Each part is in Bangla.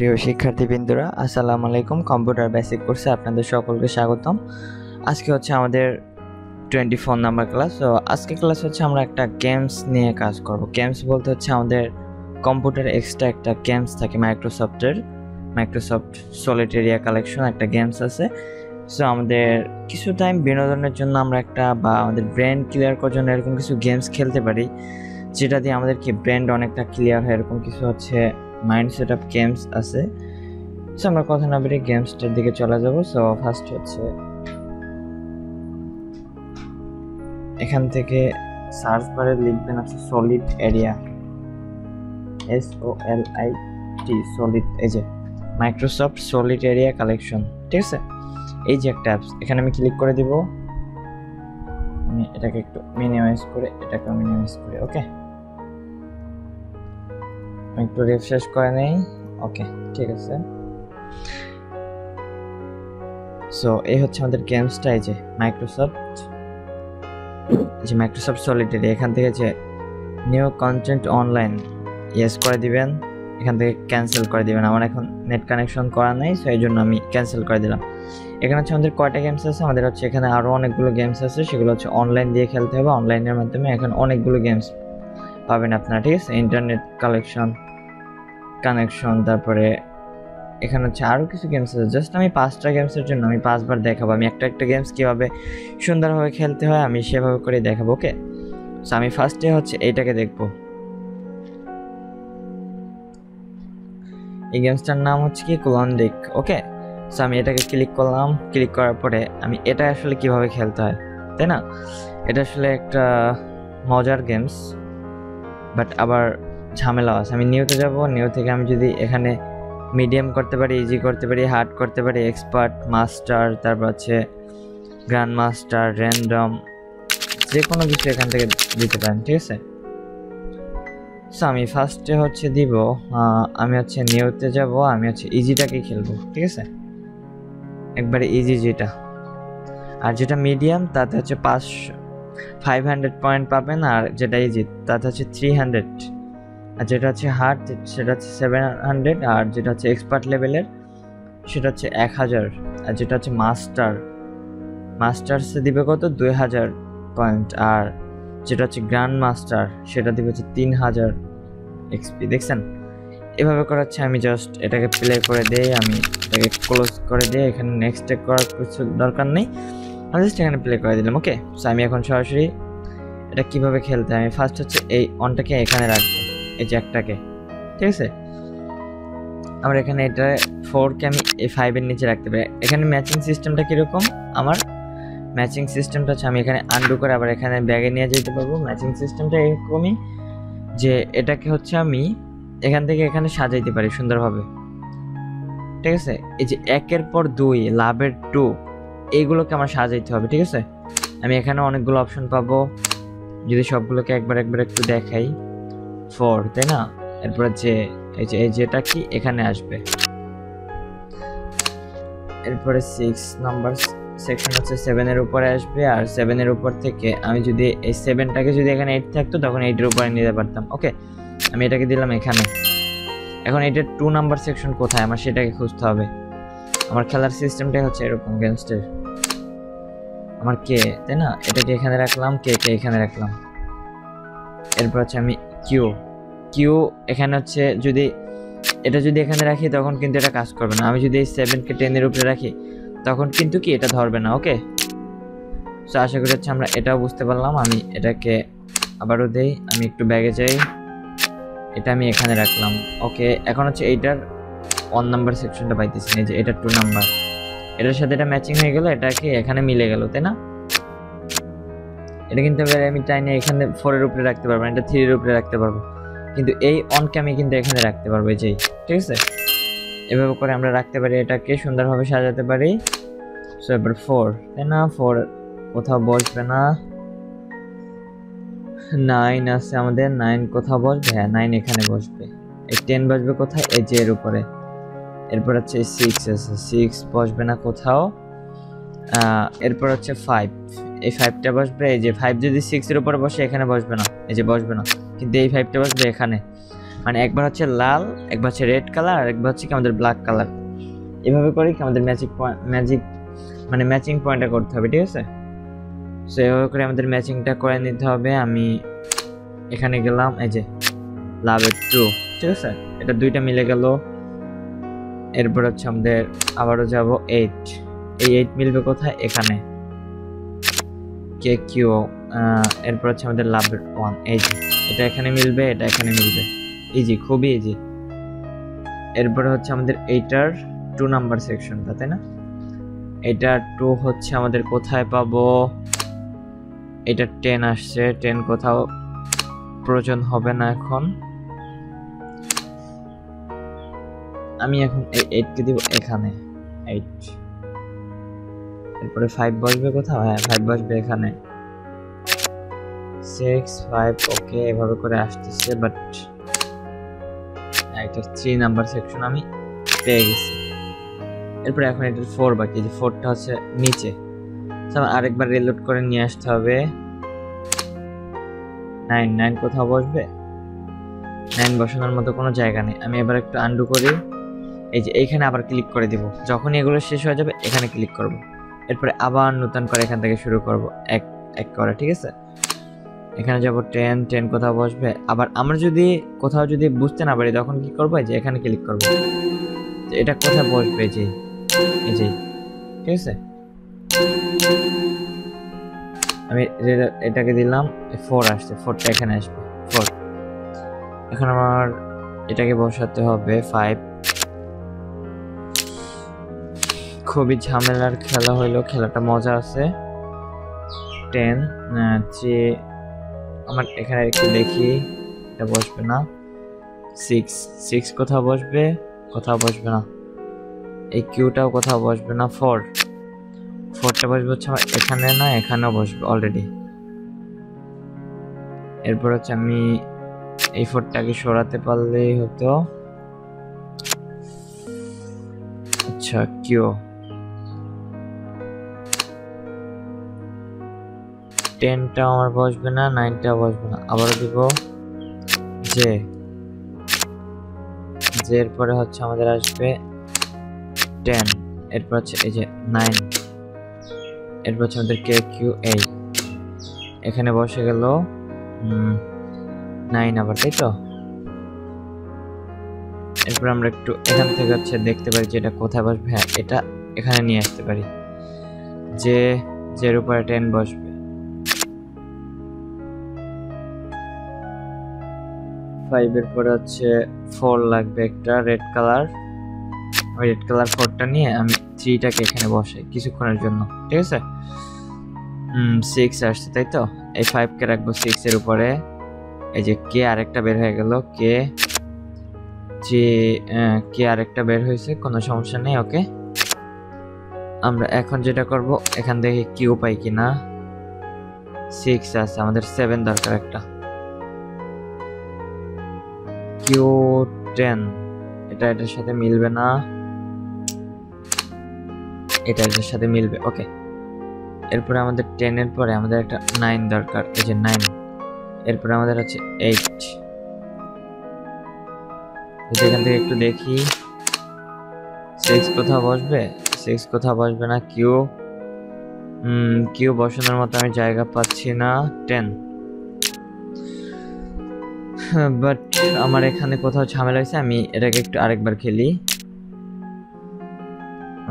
প্রিয় শিক্ষার্থীবৃন্দরা, আসসালামু আলাইকুম। কম্পিউটার বেসিক কোর্সে আপনাদের সকলকে স্বাগতম। আজকে হচ্ছে আমাদের 24 নাম্বার ক্লাস। তো আজকে ক্লাস হচ্ছে আমরা একটা গেমস নিয়ে কাজ করব। গেমস বলতে হচ্ছে আমাদের কম্পিউটারে এক্সট্রা একটা গেমস থাকে, মাইক্রোসফট সলিটেরিয়া কালেকশন একটা গেমস আছে। সো আমাদের কিছু টাইম বিনোদনের জন্য আমরা আমাদের ব্রেন ক্লিয়ার করার জন্য এরকম কিছু গেমস খেলতে পারি, যেটা দিয়ে আমাদের কি ব্রেন অনেকটা ক্লিয়ার হয়। এরকম কিছু হচ্ছে মাইন্ড সেট আপ গেমস আছে। সো আমরা কথা না বেরিয়ে গেমসটার দিকে চলে যাব। সো ফার্স্ট হচ্ছে এখান থেকে সার্চ বারে লিখবেন হচ্ছে সলিড এরিয়া, SOLID, সলিড, এই যে মাইক্রোসফট সলিড এরিয়া কালেকশন, ঠিক আছে। এই যে একটা অ্যাপস, এখানে আমি ক্লিক করে দিব। আমি এটাকে একটু মিনিমাইজ করে ওকে, একটু রিফ্রেশ করে নেই। ওকে, ঠিক আছে। সো এই হচ্ছে আমাদের গেমসটা, এই যে মাইক্রোসফট সলিটারি। এখান থেকে যে নিউ কন্টেন্ট অনলাইন ইয়েস করে দিবেন, এখান থেকে ক্যান্সেল করে দিবেন। আমার এখন নেট কানেকশন করা নেই, সো এই জন্য আমি ক্যান্সেল করে দিলাম। এখানে হচ্ছে আমাদের কয়টা গেমস আছে, আমাদের হচ্ছে এখানে আরও অনেকগুলো গেমস আছে, সেগুলো হচ্ছে অনলাইন দিয়ে খেলতে হবে। অনলাইনের মাধ্যমে এখন অনেকগুলো গেমস পাবেন আপনারা, ঠিক আছে। ইন্টারনেট কানেকশন, তারপরে এখানে হচ্ছে আরও কিছু গেমস আছে। জাস্ট আমি 5টা গেমসের জন্য আমি 5বার দেখাবো। আমি একটা গেমস কীভাবে সুন্দরভাবে খেলতে হয় আমি সেভাবে করে দেখাবো, ওকে। সো আমি ফার্স্টে হচ্ছে এইটাকে দেখবো। এই গেমসটার নাম হচ্ছে কি ক্লোন্ডিক, ওকে। সো আমি এটাকে ক্লিক করলাম। ক্লিক করার পরে আমি এটা আসলে কিভাবে খেলতে হয়, তাই না? এটা আসলে একটা মজার গেমস, বাট আবার ঝামেলা আছে। আমি নিউতে যাব। নিউ থেকে আমি যদি এখানে মিডিয়াম করতে পারি, ইজি করতে পারি, হার্ড করতে পারি, এক্সপার্ট, মাস্টার, তারপর হচ্ছে গ্র্যান্ড মাস্টার, র্যান্ডম, যে কোনো কিছু এখান থেকে দিতে পারেন, ঠিক আছে। সো আমি ফার্স্টে হচ্ছে দিব, আমি হচ্ছে নিউতে যাব। আমি হচ্ছে ইজিটাকে খেলবো, ঠিক আছে, একবারে ইজি যেটা। আর যেটা মিডিয়াম তাতে হচ্ছে 500 পয়েন্ট পাবেন, আর যেটা ইজি তাতে হচ্ছে 300, আর যেটা হচ্ছে হার্ড সেটা হচ্ছে 700, আর যেটা হচ্ছে এক্সপার্ট লেভেলের সেটা হচ্ছে 1000, আর যেটা হচ্ছে মাস্টার্সে দিবে কত 2000 পয়েন্ট, আর যেটা হচ্ছে গ্র্যান্ড মাস্টার সেটা দিবে হচ্ছে 3000 এক্সপি। দেখছেন, এভাবে করাচ্ছে। আমি জাস্ট এটাকে প্লে করে দিই, আমি এটাকে ক্লোজ করে দিই। এখানে নেক্সট করার কিছু দরকার নেই, আমি জাস্ট এখানে প্লে করে দিলাম, ওকে। সো আমি এখন সরাসরি এটা কিভাবে খেলতে হয়, আমি ফার্স্ট হচ্ছে এই অনটাকে এখানে রাখবো, এই যে একটাকে, ঠিক আছে। আমার এখানে এটা 4কে আমি এই 5-এর নিচে রাখতে পারি। এখানে ম্যাচিং সিস্টেমটা কীরকম, আমার ম্যাচিং সিস্টেমটা হচ্ছে আমি এখানে আনডু করে আবার এখানে ব্যাগে নিয়ে যেতে পারবো। ম্যাচিং সিস্টেমটা এরকমই যে এটাকে হচ্ছে আমি এখান থেকে এখানে সাজাইতে পারি সুন্দরভাবে, ঠিক আছে। এই যে 1-এর পর 2, লাভের 2, এইগুলোকে আমার সাজাইতে হবে, ঠিক আছে। আমি এখানে অনেকগুলো অপশন পাবো, যদি সবগুলোকে একবার একটু দেখাই। 4, তাই না? এরপরে যে এই যেটা কি এখানে আসবে। এরপরে 6 নাম্বার সেকশন হচ্ছে 7-এর উপরে আসবে, আর 7-এর উপর থেকে আমি যদি এই 7টাকে যদি এখানে 8 থাকতো তখন 8-এর উপরে নিতে পারতাম, ওকে। আমি এটাকে দিলাম এখানে। এখন এটার 2 নাম্বার সেকশন কোথায় আমার সেটাকে খুঁজতে হবে। আমার খেলার সিস্টেমটাই হচ্ছে এরকম গেমসটার। আমার কে, তাই না, এটাকে এখানে রাখলাম, কে এখানে রাখলাম। এরপর হচ্ছে আমি কিউ এখানে হচ্ছে যদি এখানে রাখি তখন কিন্তু এটা কাজ করবে না। আমি যদি এই 7কে 10-এর উপরে রাখি তখন কিন্তু কি এটা ধরবে না, ওকে। সো আশা করি হচ্ছে আমরা এটাও বুঝতে পারলাম। আমি এটাকে আবারও দেই, আমি একটু ব্যাগে যাই, এটা আমি এখানে রাখলাম, ওকে। এখন হচ্ছে এইটার 1 নাম্বার সেকশনটা পাইতেছি না, যে এটা 2 নাম্বার, এটার সাথে এটা ম্যাচিং হয়ে গেল, এটাকে এখানে মিলে গেল, তাই না? এটা কিন্তু আমি চাইলে এখানে 4-এর উপরে রাখতে পারবো, এটা 3-এর উপরে রাখতে পারবো, কিন্তু এই অনকে আমি কিন্তু এখানে রাখতে পারবো, এই যে, ঠিক আছে। এভাবে করে আমরা রাখতে পারি, এটাকে সুন্দরভাবে সাজাতে পারি। সো এবার 4, তাই না, 4 কোথাও বসবে না। 9 আছে আমাদের, 9 কোথাও বসবে, হ্যাঁ 9 এখানে বসবে। এই 10 বসবে কোথায়, এই যে এর উপরে। এরপর হচ্ছে 6 আছে, 6 বসবে না কোথাও। এরপর হচ্ছে 5, এই 5টা বসবে, এই যে 5 যদি 6-এর উপরে বসে এখানে বসবে না, এই যে বসবে না, কিন্তু এই 5টা বসবে এখানে। মানে একবার হচ্ছে লাল, একবার হচ্ছে রেড কালার, আর একবার হচ্ছে কি আমাদের ব্ল্যাক কালার। এভাবে করে কি আমাদের ম্যাচিং পয়েন্টটা করতে হবে, ঠিক আছে? সো এভাবে করে আমাদের ম্যাচিংটা করে নিতে হবে। আমি এখানে গেলাম, এই যে লাভের 2, ঠিক আছে, এটা দুইটা মিলে গেল। এরপর হচ্ছে আমাদের আবারও যাব 8, এই 8 মিলবে কোথায়? এখানে কে কিউ। এরপর হচ্ছে আমাদের লাভের 1, এই যে এটা এখানে মিলবে, এটা এখানে মিলবে, ইজি, খুবই ইজি। এরপরে হচ্ছে আমাদের এইটার 2 নাম্বার সেকশনটা, তাই না? এটা 2 হচ্ছে আমাদের কোথায় পাবো? এটা 10 আসছে, 10 কোথাও প্রয়োজন হবে না এখন। আমি এখন এই 8 কে দিব এখানে, 8। এরপরে 5 বসবে কোথাও? হ্যাঁ, 5 বসবে এখানে, 6 5, ওকে, এভাবে করে আসতেছে। বাট এটা 3 নাম্বার সেকশন আমি পেয়ে গেছি। এরপরে এখন এটার 4 বাকি, যে 4টা হচ্ছে নিচে। আরেকবার রিলোড করে নিয়ে আসতে হবে। 9 কোথাও বসবে? 9 বসানোর মতো কোনো জায়গা নেই। আমি এবার একটু আন্ডু করি, এই যে এইখানে আবার ক্লিক করে দিব। যখনই এগুলো শেষ হয়ে যাবে এখানে ক্লিক করব, এরপরে আবার নতুন করে এখান থেকে শুরু করব এক এক করে, ঠিক আছে? এখানে যাব 10 কোথাও বসবে। আবার আমরা যদি কোথাও যদি বুঝতে না পারি তখন কি করবো? যে এখানে ক্লিক করব, এটা কোথায় বসবে, যে এই যে, ঠিক আছে? আমি এটাকে দিলাম, 4 আসছে, 4টা এখানে আসবে, 4। এখন আমার এটাকে বসাতে হবে 5। খুবই ঝামেলার খেলা হইলো, খেলাটা মজা আছে। 10 যে আমার এখানে একটু দেখি, এটা বসবে না। 6 কোথাও বসবে? কোথাও বসবে না। এই কিউটাও কোথাও বসবে না। 4টা বসবে হচ্ছে আমার এখানে, না এখানেও বসবে অলরেডি। এরপর হচ্ছে আমি এই 4টাকে সরাতে পারলেই হতো। আচ্ছা, কিউ 10টা আমার বসবে না, 9টা বসবে না। আবারও দিব যে, এর পরে হচ্ছে আমাদের আসবে 10, এরপর হচ্ছে এই যে 9, এরপর হচ্ছে আমাদের কে কিউ, এই এখানে বসে গেল 9 আবার, তাই তো? এরপর আমরা একটু এখান থেকে হচ্ছে দেখতে পারি যে এটা কোথায় বসবে। হ্যাঁ, এটা এখানে নিয়ে আসতে পারি, যে এর উপরে 10 বসবে। 5 এর পরে হচ্ছে 4 লাগবে একটা রেড কালার। ওই রেড কালার 4টা নিয়ে আমি 3টাকে এখানে বসাই কিছুক্ষণের জন্য, ঠিক আছে? 6 আসছে, তাই তো? এই 5 কে রাখবো 6 এর উপরে। এই যে কে আরেকটা বের হয়ে গেল, কে আরেকটা বের হয়েছে, কোনো সমস্যা নেই, ওকে। আমরা এখন যেটা করব, এখান থেকে কিউ পাই কিনা। 6 আছে, আমাদের 7 দরকার একটা। কিউ 10, এটার সাথে মিলবে না, এটার সাথে মিলবে, ওকে। এরপরে আমাদের 10 এর পরে আমাদের একটা 9 দরকার, এই যে 9। এরপরে আমাদের হচ্ছে 8। এখান থেকে একটু দেখি 6 কোথাও বসবে? 6 কোথাও বসবে না। কিউ বসানোর মতো আমি জায়গা পাচ্ছি না। 10, বাট আমার এখানে কোথাও ঝামেলা হয়েছে। আমি এটাকে একটু আরেকবার খেলি,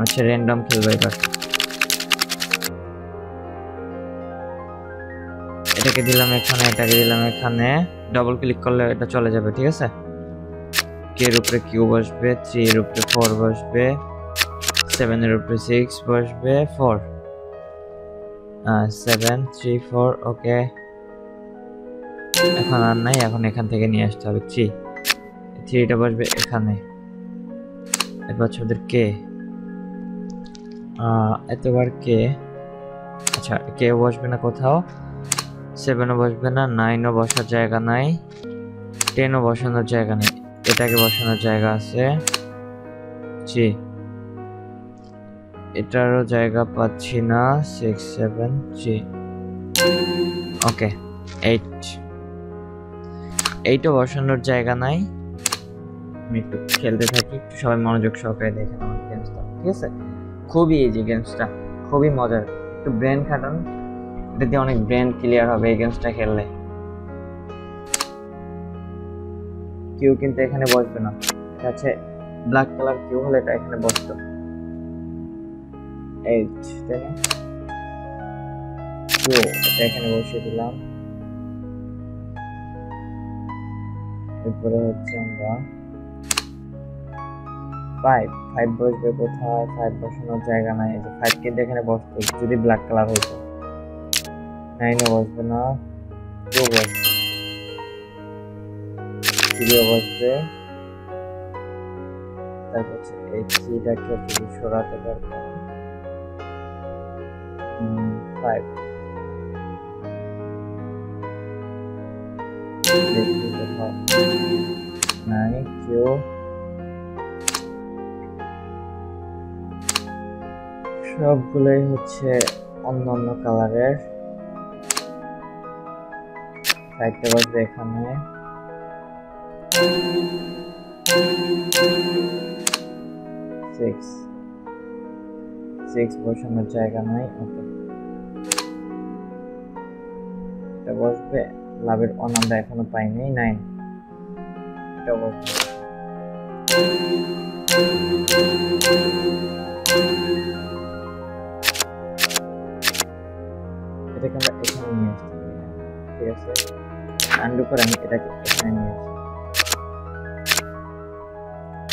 আচ্ছা র্যান্ডম খেলবো এবার। এটাকে দিলাম এখানে, এটাকে দিলাম এখানে, ডবল ক্লিক করলে এটা চলে যাবে, ঠিক আছে? কে এর উপরে কিউ বসবে, 3 এর উপরে 4 বসবে, 7 এর উপরে 6 বসবে, 4 7 3 4, ওকে। এখন আর নাই, এখন এখান থেকে নিয়ে আসতে হবে 3টা বসবে এখানে। এরপর হচ্ছে ওদের কে, এতবার কে, আচ্ছা কে বসবে না কোথাও, 7ও বসবে না, 9ও বসার জায়গা নাই, 10ও বসানোর জায়গা নেই। এটাকে বসানোর জায়গা আছে, এটারও জায়গা পাচ্ছি না, 6 7 3, ওকে। 8ও বসানোর জায়গা নাই, আমি একটু খেলতে থাকি, একটু সবাই মনোযোগ সহকারে দেখেন আমার গেমসটা, ঠিক আছে? খুবই ইজি গেমসটা, খুবই মজার, একটু ব্রেন খাটান, এটা দিয়ে অনেক ব্রেন ক্লিয়ার হবে এই গেমসটা খেললে। কেউ কিন্তু এখানে বসবে না, এটা আছে ব্ল্যাক কালার, কেউ হলে এটা এখানে বসতো। 8 তাই না? তো এটা এখানে বসিয়ে দিলাম। এরপরে হচ্ছে আমরা 5 বসবে কোথায়? 5 বসানোর জায়গা নাই, এই যে 5 কিন্তু এখানে বসতো যদি ব্ল্যাক কালার হতো। 9 বসবে না, 2 বসবে, 3 বসবে, তারপর হচ্ছে এই 3টাকে যদি সরাতে পারতাম 5 দেখি কোথাও নাই কেউ। সবগুলোই হচ্ছে অন্য অন্য কালারের। 5টা বসবে এখানে, 6 বসানোর জায়গা নাই। ওকে, এটা বসবে, লাভের অন আমরা এখনো পাইনি। 9 এটা বসবে, এটাকে আমরা এখানে নিয়ে আসতে পারি, ঠিক আছে? আন্ডু করে আমি এটাকে এখানে নিয়ে আসি,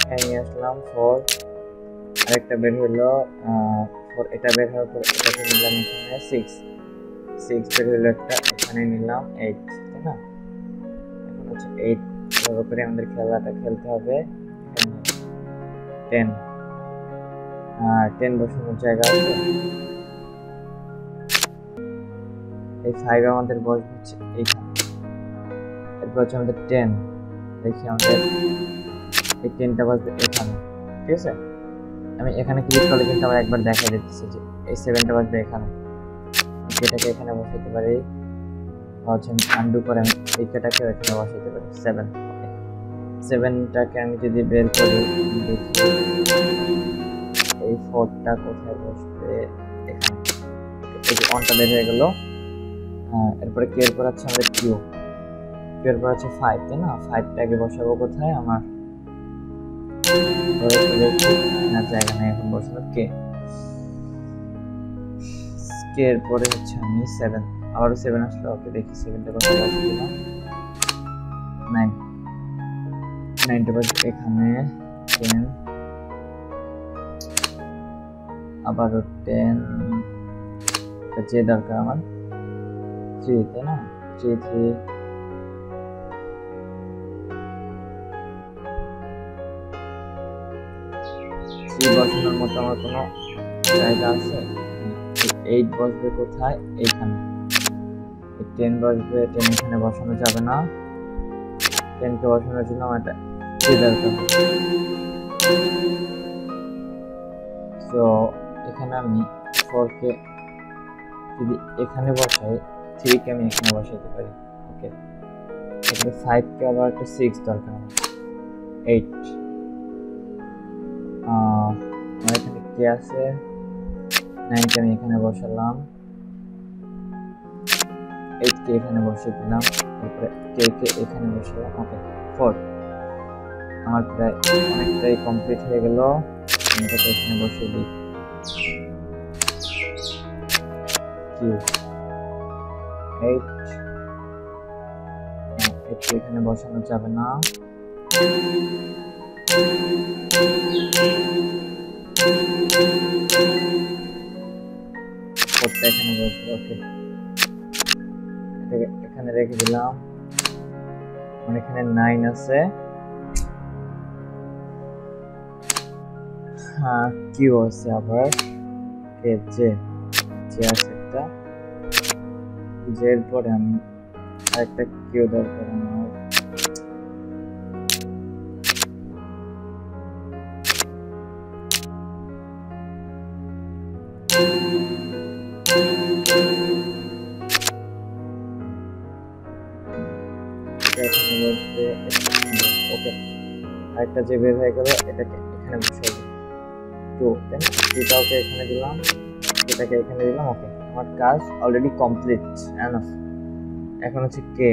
এখানে নিয়ে আসলাম। 4 আরেকটা বের হইলো, 4 এটা বের হওয়ার পর এটাকে নিলাম এখানে। 6 বের হইলো একটা, এখানে নিলাম। 8 তাই না? এখন হচ্ছে 8 এভাবে করে আমাদের খেলাটা খেলতে হবে। 10 10 বসানোর জায়গা আছে। এই 5 আমাদের বসবে হচ্ছে এইখানে। এরপর হচ্ছে আমাদের 10, দেখি আমাদের এই 10টা বসবে এখানে, ঠিক আছে? আমি এখানে ক্লিক করলে কিন্তু আমার একবার দেখা দিতেছে যে এই 7টা বসবে এখানে। এটাকে এখানে বসাইতে পারি, হচ্ছে আমি আন্ডু করে আমি এইটাকে এখানে বসাইতে পারি। 7, ওকে। 7টাকে আমি যদি বের করি, দেখি এই 4টা কোথায় বসবে, এখানে। এই যে অনটা বের হয়ে গেল। এরপরে কি এরপর আছে আমাদের কিউ, এরপর আছে 5 তাই না? 5টাকে বসাবো কোথায় আমার? না, জায়গা নেই এখন বসানোর। কে এর পরে হচ্ছে আমি 7, আবারও 7 আসলো। ওকে, দেখি 7টা কোথায় বসে দিলাম। 9টা বসবে এখানে। 10 আবারও 10, যে দরকার আমার 3 তাই না? 3 বসানোর মতো আমার কোনো জায়গা আছে? 8 বসবে কোথায়? এইখানে। 10 বসবে, 10 এখানে বসানো যাবে না। 10কে বসানোর জন্য আমার একটা দরকার। সো এখানে আমি 4কে যদি এখানে বসাই, 3কে আমি এখানে বসাইতে পারি। ওকে, এখানে 5কে আবার একটা 6 দরকার আমার। 8 আমার এখানে কে আছে? 9কে আমি এখানে বসালাম, 8কে এখানে বসিয়ে দিলাম, তারপরে কে এখানে বসালাম। ওকে, 4 আমার প্রায় অনেকটাই কমপ্লিট হয়ে গেল। আমি এটাকে এখানে বসিয়ে দিই। কিউ 8 এখানে বসানো যাবে না। 4টা এখানে বসবে। ওকে, এটাকে এখানে রেখে দিলাম। আমার এখানে 9 আছে। কিউ আছে আবার, যে আছে একটা, জের পরে আমি আরেকটা কিউ দরকার আমার। ওকে, একটা যে বের হয়ে গেল এটাকে এখানে বসাবো 2 দেন 2টাকে এখানে দিলাম এটাকে এখানে দিলাম ওকে আমার কাজ অলরেডি কমপ্লিট এনাফ এখন হচ্ছে কে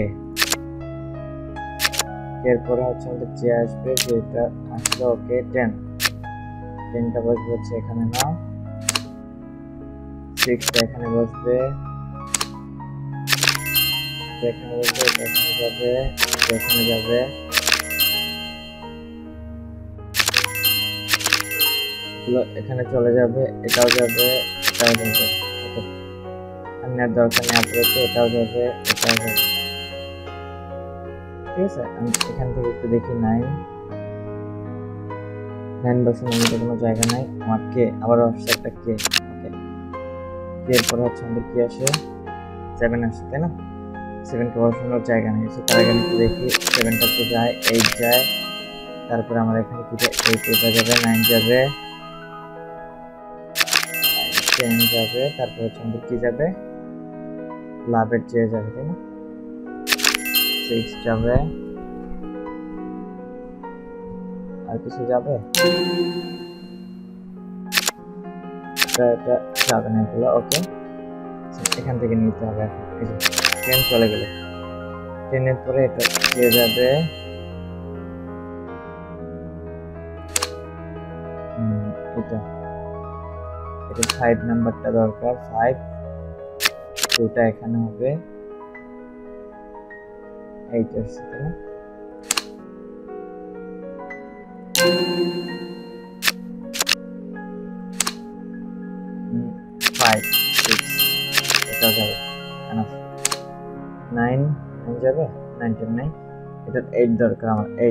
এরপরে হচ্ছে আমাদের যে আসবে যেটা আসলে ওকে 10টা বসবে হচ্ছে এখানে না 6টা এখানে বসবে এখানে বসবে এখানে যাবে এখানে যাবে এখানে চলে যাবে এটাও যাবে এটাও যাবে ওকে আর দরকার নেই আপাতত এটাও যাবে এটাও যাবে ঠিক আছে আমি এখান থেকে একটু দেখি 9 বসানোর মধ্যে কোনো জায়গা নাই আমার কে আবার আসছে একটা কে ওকে কে এরপর হচ্ছে আমাদের কি আসে 7 আসছে তাই না 7কে বসানোর জায়গা নেই তার আগে একটু দেখি 7টা তো যায় 8 যায় তারপরে আমার এখানে কি 8 এটা যাবে 9 যাবে 10 যাবে তারপর হচ্ছে আমাদের কি যাবে লাভের চেয়ে যাবে তাই না 6 যাবে আর কিছু যাবে এটা যাবে না এগুলো ওকে এখান থেকে নিতে হবে এখন এই যে 10 চলে গেল 10 এর পরে এটা চেয়ে যাবে এটা 5 নাম্বারটা দরকার 5 2টা এখানে হবে 8 এর সাথে না 5 6 এটা যাবে এনাফ 9 যাবে 9 10 নাই এটা 8 দরকার আমার 8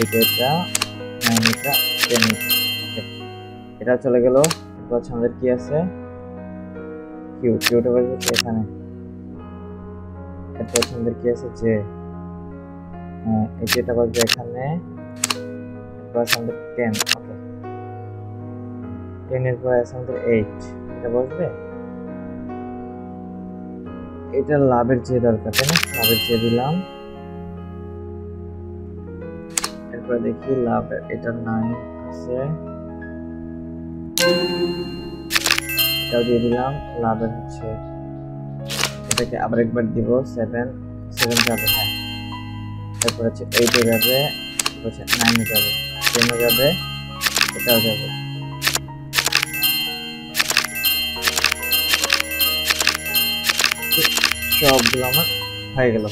এটা 9 এটা 10 ওকে এটা চলে গেল এরপর আমাদের কি আছে কিউটা বসবে এখানে এরপর আমাদের কি আছে যে এটা বসবে এখানে এরপর আমাদের 10 ওকে 10 এর পর আছে আমাদের 8 এটা বসবে এটা লাভের যে দরকার তাই না লাভের যে দিলাম এরপর দেখি লাভের এটা 9 আছে এটাও দিয়ে দিলাম লাভের হচ্ছে এটাকে আবার একবার দিব 7 যাবে হ্যাঁ তারপর হচ্ছে 8 এ যাবে হচ্ছে 9 এ যাবে 10 এ যাবে এটাও যাবে সবগুলো আমার হয়ে গেল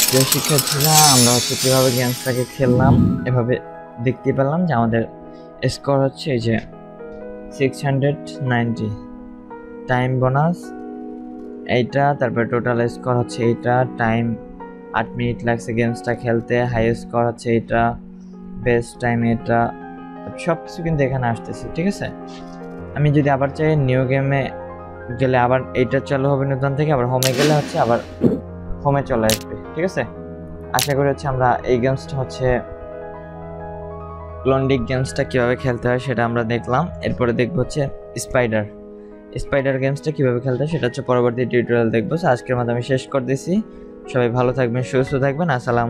প্রিয় শিক্ষার্থীরা আমরা হচ্ছে কিভাবে গেমসটাকে খেললাম এভাবে দেখতে পেলাম যে আমাদের স্কোর হচ্ছে এই যে 690 টাইম বোনাস এইটা তারপরে টোটাল স্কোর হচ্ছে এইটা টাইম 8 মিনিট লাগছে গেমসটা খেলতে হাই স্কোর হচ্ছে এইটা বেস্ট টাইম এটা সব কিছু কিন্তু এখানে আসতেছে ঠিক আছে আমি যদি আবার চাই নিউ গেমে গেলে আবার এইটা চালু হবে নতুন থেকে আবার হোমে গেলে হচ্ছে আবার হোমে চলে আসবে ঠিক আছে আশা করি হচ্ছে আমরা এই গেমসটা হচ্ছে ক্লোন্ডিক গেমসটা কিভাবে খেলতে হয় সেটা আমরা দেখলাম এরপরে দেখব হচ্ছে স্পাইডার গেমসটা কিভাবে খেলতে হয় সেটা হচ্ছে পরবর্তী টিউটোরিয়াল দেখবো আজকের মতো আমি শেষ করে দিছি সবাই ভালো থাকবেন সুস্থ থাকবেন আসসালাম